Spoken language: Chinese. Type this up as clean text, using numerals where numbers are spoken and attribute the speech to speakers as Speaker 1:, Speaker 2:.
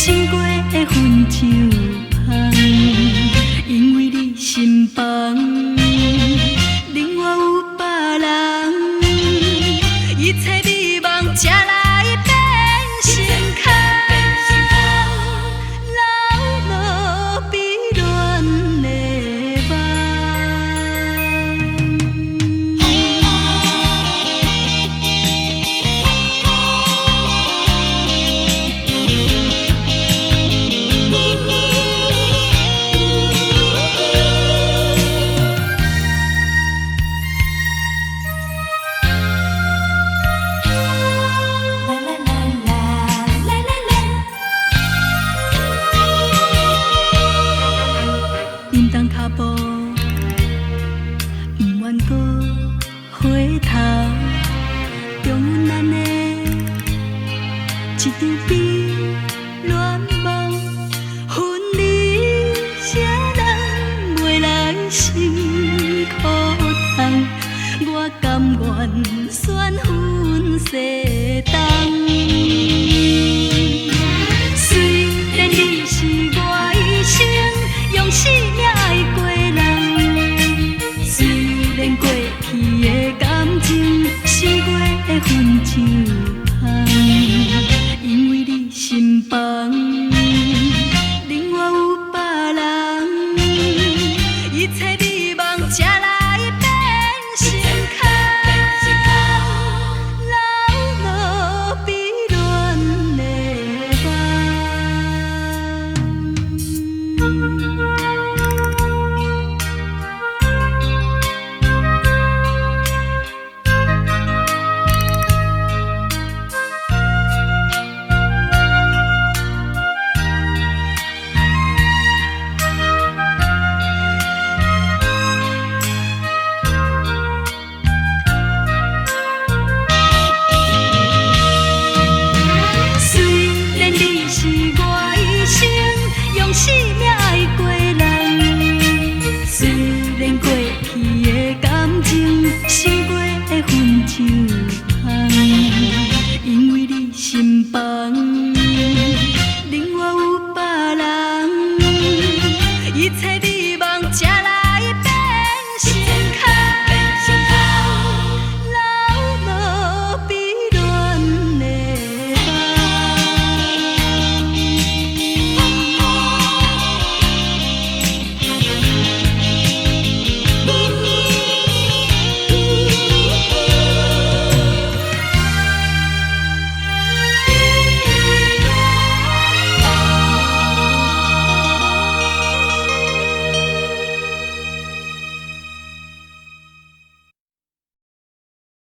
Speaker 1: 心过的分手香，因为你心房另外有别人，一切美梦才来变成空，流落悲恋的沉重脚步，不愿搁回头，重温咱的一场悲恋梦，分离谁人袂来心苦痛，我甘愿选分西东。虽然你是我一生用生命爱过人，虽然过去的感情心过的分手香，因为你心房